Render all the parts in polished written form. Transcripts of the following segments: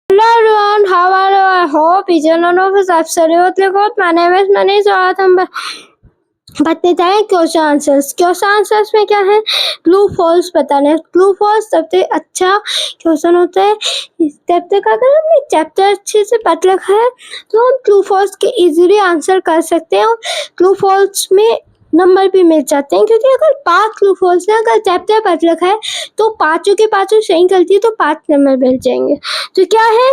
Hello everyone, how are you? I hope each and all of us absolutely good. My name is Manish और आज हम बताते हैं question answers में क्या है, ट्रू फॉल्स बताना है। ट्रू फॉल्स सबसे अच्छा क्वेश्चन होता है। तब तक अगर हमने चैप्टर अच्छे से पढ़ रखा है तो हम ट्रू फॉल्स के इजीली आंसर कर सकते हैं और ट्रू फॉल्स में नंबर भी मिल जाते हैं, क्योंकि अगर 5 ट्रू फॉल्स है, अगर चैप्टर पढ़ रखा है तो पांचों के पांचों सही गलती है तो 5 नंबर मिल जाएंगे। तो क्या है,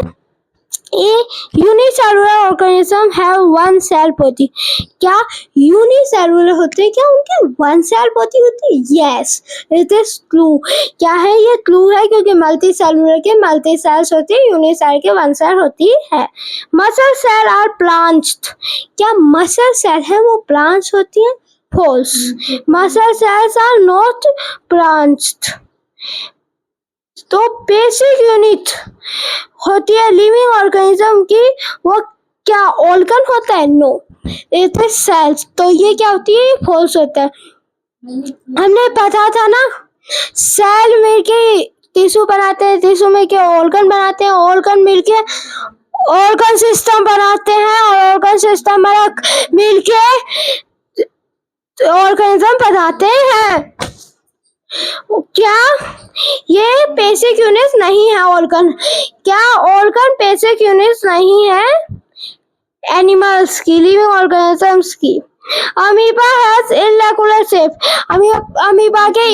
a unicellular organism have one cell body. क्या यूनिसेलुलर होते हैं, क्या उनके वन सेल बॉडी होती है? Yes, it is true. क्या है, ये ट्रू है क्योंकि मल्टी सेलुलर के मल्टी सेल्स होती है, यूनिसेल के वन सेल होती है। Muscle cell are branched. क्या मसल सेल है वो ब्रांच होती है? False, muscle cells are not branched. तो बेसिक यूनिट होती है लिविंग ऑर्गेनिज्म की, वो क्या ऑर्गन होता है? No, it is cells. तो ये क्या होती है? फॉल्स होता है। हमने पता था ना, सेल मिलके टिश्यू बनाते हैं, टिश्यू मिलके ऑर्गन बनाते हैं, ऑर्गन मिलके ऑर्गन सिस्टम बनाते हैं और ऑर्गन सिस्टम मिलके ऑर्गेनिज्म बनाते हैं। क्या ये बेसिक यूनिट नहीं है ऑर्गन? क्या ऑर्गन बेसिक यूनिट नहीं है एनिमल्स की, लिविंग ऑर्गेनिजम्स की? Amoeba has irregular shape. Amoeba के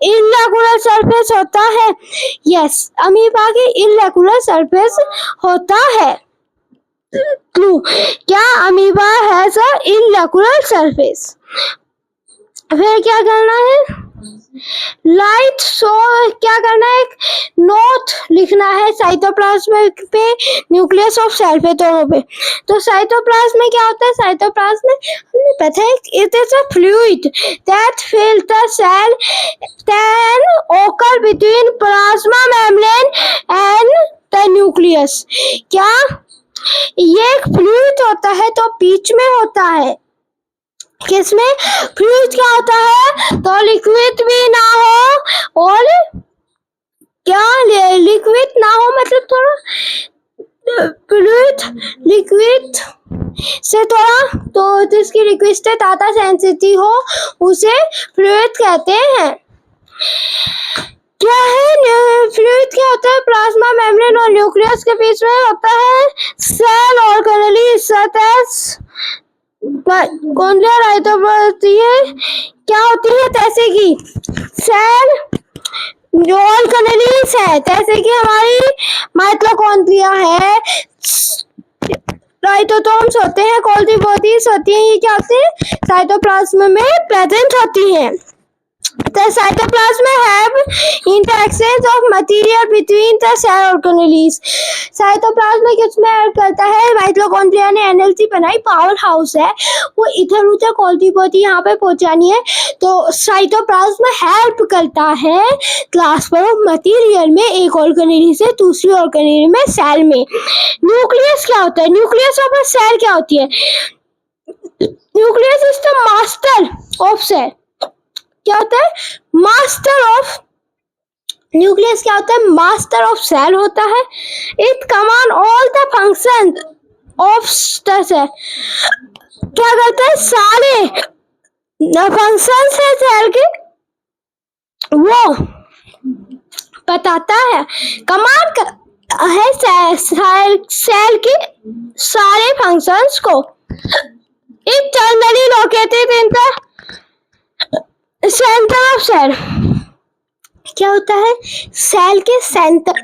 इरेगुलर सरफेस होता है। यस, अमीबा के इरेगुलर सरफेस होता है। ट्रू। क्या amoeba has a irregular surface? फिर क्या करना है, लाइट सो क्या करना है, नोट लिखना है साइटोप्लाज्म पे, न्यूक्लियस ऑफ सेल पे, दोनों पे। तो साइटोप्लाज्म में क्या होता है? साइटोप्लाज्म में हमें पता है it is a fluid that fills the cell can occur between plasma membrane and the nucleus. क्या ये एक फ्लूइड होता है तो बीच में होता है, किसमें? फ्लूइड क्या होता है तो लिक्विड भी ना हो और क्या लिक्विड ना हो, मतलब थोड़ा फ्लूइड लिक्विड से थोड़ा, तो जिसकी लिक्विड से ज्यादा सेंसिटिव हो उसे फ्लूइड कहते हैं। क्या है फ्लूइड? क्या होता है? प्लाज्मा मेम्ब्रेन और न्यूक्लियस के बीच में होता है सेल ऑर्गेनेली सतह होती है। क्या होती है? जैसे कि सेल जो ऑर्गेनेलीज है, जैसे कि हमारी माइटोकॉन्ड्रिया है, राइबोसोम्स होते हैं, गोल्गी बॉडीज होती हैं, ये क्या होते हैं? साइटोप्लाज्म में प्रेजेंट होती हैं। The cytoplasm have interactions of material between the cell organelles. Cytoplasm किसमें ऐड करता है? माइटोकॉन्ड्रिया ने एनर्जी बनाई, पावर हाउस है, वो इधर उधर गोल्गी बॉडी यहाँ पे पहुंचानी है, तो साइटोप्लाज्म हेल्प करता है ट्रांसफर ऑफ मटेरियल में एक ऑर्गेनेल से दूसरी ऑर्गेनेल में, सेल में। न्यूक्लियस क्या होता है? न्यूक्लियस ऑफ अ सेल क्या होती है? Nucleus is the master of cell. क्या होता है? मास्टर ऑफ न्यूक्लियस क्या होता है? मास्टर ऑफ सेल होता है। It command all the function of the cell. क्या करता है? सारे फंक्शन है सेल के वो बताता है, कमांड है सेल के सारे फंक्शंस को। Internally located in the centre of cell. क्या होता है? सेल के सेंटर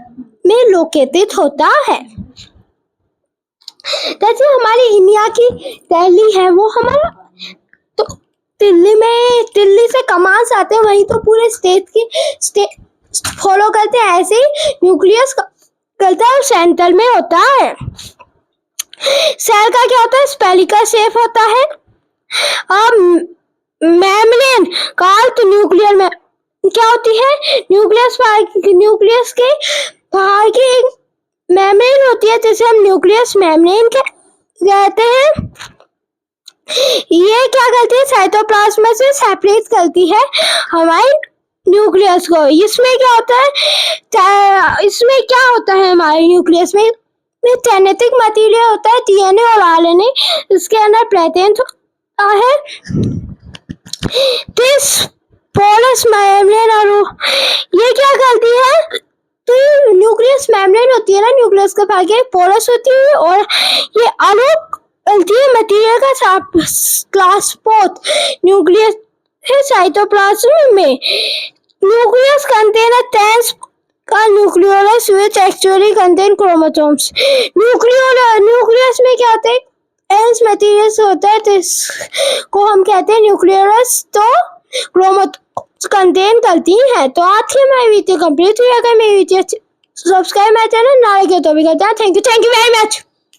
में लोकेटेड होता है। जैसे हमारी इंडिया की दिल्ली है, वो हमारा तो दिल्ली से कमांड्स आते हैं, वहीं तो पूरे स्टेट फॉलो करते हैं। ऐसे ही न्यूक्लियस करता है और सेंटर में होता है। सेल का क्या होता है? स्पेरिकल शेप होता है। मेम्ब्रेन कॉल्ड न्यूक्लियर में क्या होती है? न्यूक्लियस के बाहर की एक मेम्ब्रेन होती है जिसे हम न्यूक्लियस मेम्ब्रेन कहते हैं। ये क्या करती है? साइटोप्लाज्म से सेपरेट करती है हमारी न्यूक्लियस को। इसमें क्या होता है? इसमें क्या होता है हमारे न्यूक्लियस में जेनेटिक मटेरियल होता है, डीएनए और आरएनए इसके अंदर प्रेजेंट होता है। दिस पोरस मेम्ब्रेन और ये क्या करती है, तो ये न्यूक्लियस मेम्ब्रेन होती है ना, न्यूक्लियस के भागे पोरस होती है और ये अणु मटेरियल का क्लास पोत न्यूक्लियस है साइटोप्लाज्म में। न्यूक्लियस कंटेन अ टेंस का nucleolus which actually contain chromosomes. Nucleus में क्या होता है, टेंस मटेरियल होता है, तो इसको हम कहते हैं न्यूक्लियोलस। तो क्रोमोसोम्स कंटेन करती है। तो आज की हमारी वीडियो कंप्लीट हुई। अगर मेरी वीडियो सब्सक्राइब माय चैनल ना लगे तो भी करते हैं। Thank you very much.